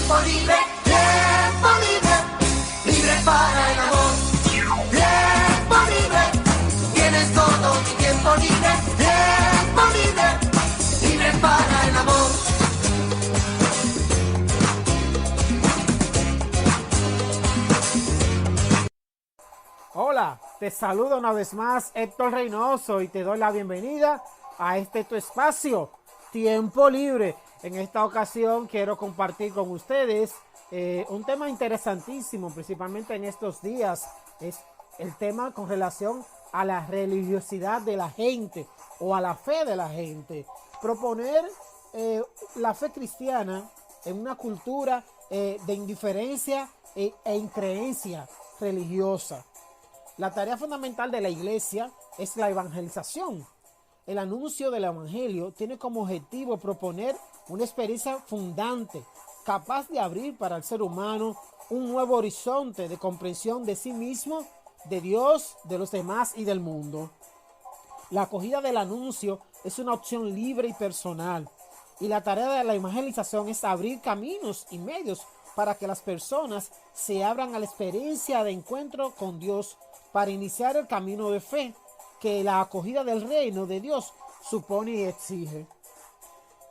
tiempo libre, libre para el amor. Tiempo libre, tienes todo mi tiempo libre, libre para el amor. Hola, te saludo una vez más, Héctor Reynoso, y te doy la bienvenida a este tu espacio, Tiempo Libre. En esta ocasión quiero compartir con ustedes un tema interesantísimo, principalmente en estos días. Es el tema con relación a la religiosidad de la gente o a la fe de la gente. Proponer la fe cristiana en una cultura de indiferencia e increencia religiosa. La tarea fundamental de la iglesia es la evangelización. El anuncio del evangelio tiene como objetivo proponer una experiencia fundante, capaz de abrir para el ser humano un nuevo horizonte de comprensión de sí mismo, de Dios, de los demás y del mundo. La acogida del anuncio es una opción libre y personal, y la tarea de la evangelización es abrir caminos y medios para que las personas se abran a la experiencia de encuentro con Dios, para iniciar el camino de fe que la acogida del reino de Dios supone y exige.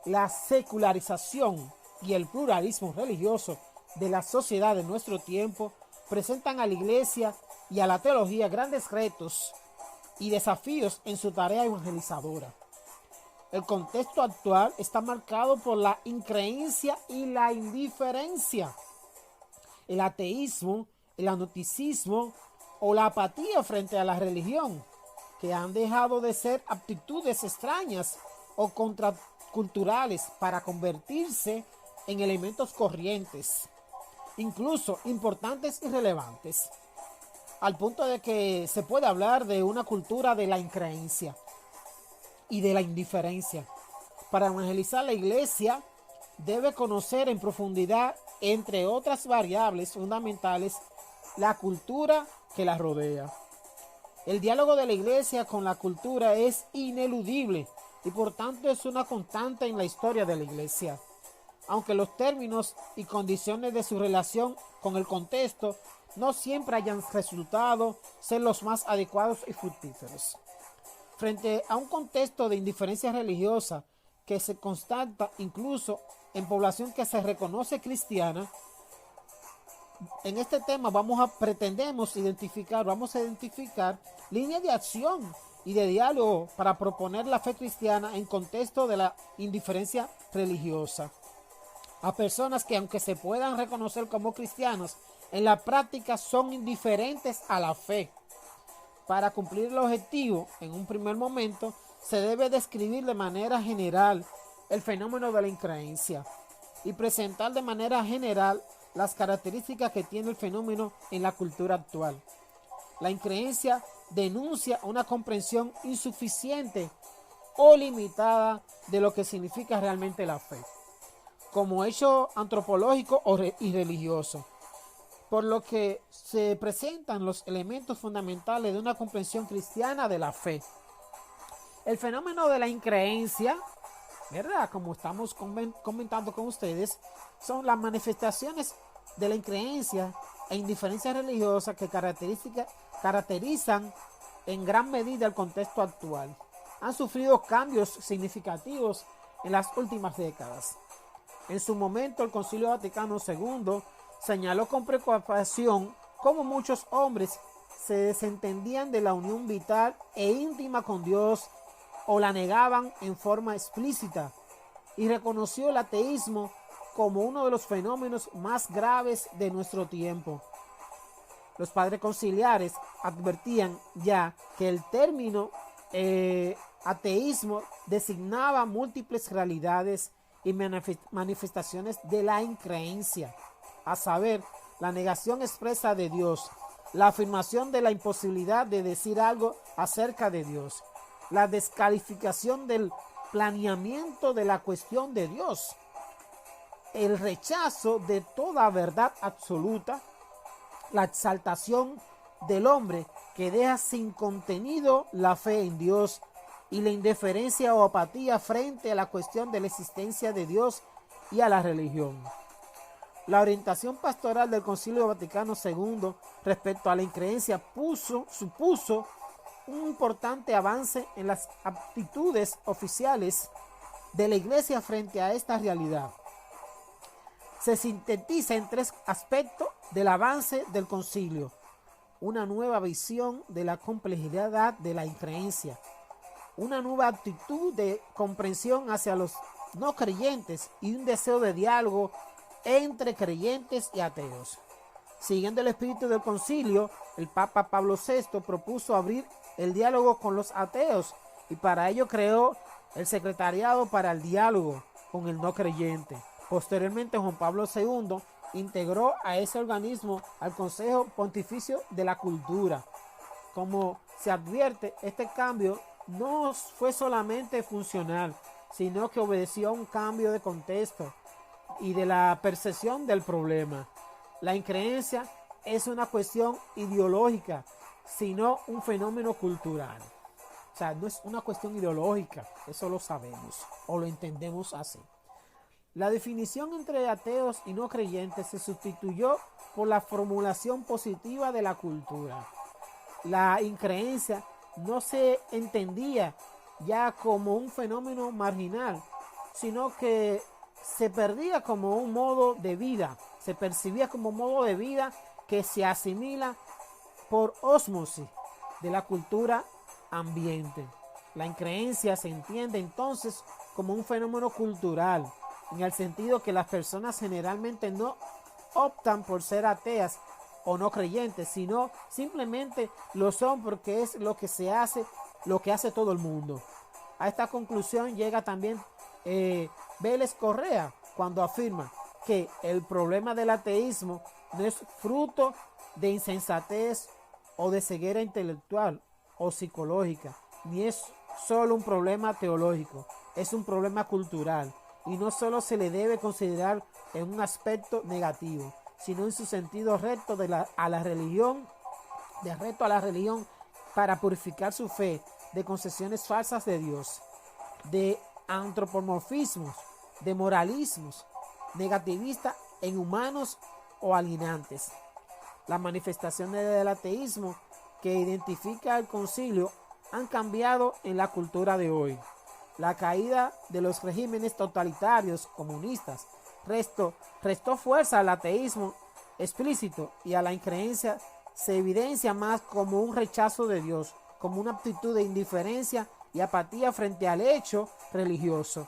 La secularización y el pluralismo religioso de la sociedad de nuestro tiempo presentan a la iglesia y a la teología grandes retos y desafíos en su tarea evangelizadora. El contexto actual está marcado por la increencia y la indiferencia, el ateísmo, el agnosticismo o la apatía frente a la religión, que han dejado de ser aptitudes extrañas o contraculturales para convertirse en elementos corrientes, incluso importantes y relevantes, al punto de que se puede hablar de una cultura de la increencia y de la indiferencia. Para evangelizar, la iglesia debe conocer en profundidad, entre otras variables fundamentales, la cultura que la rodea. El diálogo de la iglesia con la cultura es ineludible y por tanto es una constante en la historia de la iglesia, aunque los términos y condiciones de su relación con el contexto no siempre hayan resultado ser los más adecuados y fructíferos. Frente a un contexto de indiferencia religiosa que se constata incluso en población que se reconoce cristiana, en este tema vamos a identificar líneas de acción y de diálogo para proponer la fe cristiana en contexto de la indiferencia religiosa. A personas que, aunque se puedan reconocer como cristianos, en la práctica son indiferentes a la fe. Para cumplir el objetivo, en un primer momento, se debe describir de manera general el fenómeno de la increencia y presentar de manera general las características que tiene el fenómeno en la cultura actual. La increencia denuncia una comprensión insuficiente o limitada de lo que significa realmente la fe, como hecho antropológico y religioso, por lo que se presentan los elementos fundamentales de una comprensión cristiana de la fe. El fenómeno de la increencia, ¿verdad? Como estamos comentando con ustedes, son las manifestaciones de la increencia e indiferencia religiosa que caracterizan en gran medida el contexto actual. Han sufrido cambios significativos en las últimas décadas. En su momento, el Concilio Vaticano II señaló con preocupación cómo muchos hombres se desentendían de la unión vital e íntima con Dios o la negaban en forma explícita, y reconoció el ateísmo como uno de los fenómenos más graves de nuestro tiempo. Los padres conciliares advertían ya que el término ateísmo designaba múltiples realidades y manifestaciones de la increencia, a saber, la negación expresa de Dios, la afirmación de la imposibilidad de decir algo acerca de Dios, la descalificación del planeamiento de la cuestión de Dios, el rechazo de toda verdad absoluta, la exaltación del hombre que deja sin contenido la fe en Dios y la indiferencia o apatía frente a la cuestión de la existencia de Dios y a la religión. La orientación pastoral del Concilio Vaticano II respecto a la increencia supuso un importante avance en las actitudes oficiales de la Iglesia frente a esta realidad. Se sintetiza en tres aspectos del avance del concilio: una nueva visión de la complejidad de la increencia, una nueva actitud de comprensión hacia los no creyentes y un deseo de diálogo entre creyentes y ateos. Siguiendo el espíritu del concilio, el Papa Pablo VI propuso abrir el diálogo con los ateos y para ello creó el Secretariado para el Diálogo con el No Creyente. Posteriormente, Juan Pablo II integró a ese organismo al Consejo Pontificio de la Cultura. Como se advierte, este cambio no fue solamente funcional, sino que obedeció a un cambio de contexto y de la percepción del problema. La increencia es una cuestión ideológica, sino un fenómeno cultural. O sea, no es una cuestión ideológica, eso lo sabemos o lo entendemos así. La definición entre ateos y no creyentes se sustituyó por la formulación positiva de la cultura. La increencia no se entendía ya como un fenómeno marginal, sino que se perdía como un modo de vida, se percibía como un modo de vida que se asimila por ósmosis de la cultura ambiente. La increencia se entiende entonces como un fenómeno cultural, en el sentido que las personas generalmente no optan por ser ateas o no creyentes, sino simplemente lo son porque es lo que se hace, lo que hace todo el mundo. A esta conclusión llega también Vélez Correa cuando afirma que el problema del ateísmo no es fruto de insensatez o de ceguera intelectual o psicológica, ni es solo un problema teológico, es un problema cultural y no solo se le debe considerar en un aspecto negativo, sino en su sentido recto a la religión para purificar su fe de concepciones falsas de Dios, de antropomorfismos, de moralismos negativistas en humanos o alienantes. Las manifestaciones del ateísmo que identifica el concilio han cambiado en la cultura de hoy. La caída de los regímenes totalitarios comunistas restó fuerza al ateísmo explícito y a la increencia se evidencia más como un rechazo de Dios, como una actitud de indiferencia y apatía frente al hecho religioso.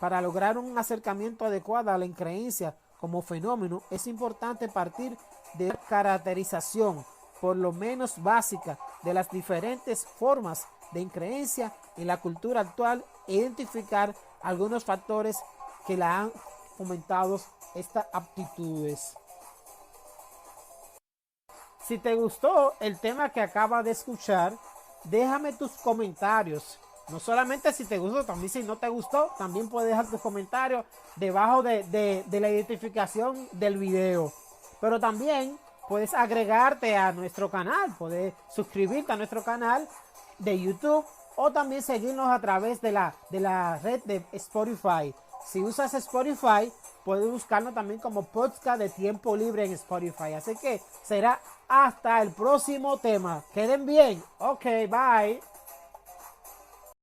Para lograr un acercamiento adecuado a la increencia como fenómeno, es importante partir de la caracterización, por lo menos básica, de las diferentes formas de increencia en la cultura actual e identificar algunos factores que la han fomentado estas aptitudes. Si te gustó el tema que acabas de escuchar, déjame tus comentarios. No solamente si te gustó, también si no te gustó, también puedes dejar tus comentarios debajo de la identificación del video. Pero también puedes agregarte a nuestro canal, puedes suscribirte a nuestro canal de YouTube o también seguirnos a través de la red de Spotify. Si usas Spotify, puedes buscarnos también como podcast de Tiempo Libre en Spotify. Así que será hasta el próximo tema. Queden bien. Ok, bye.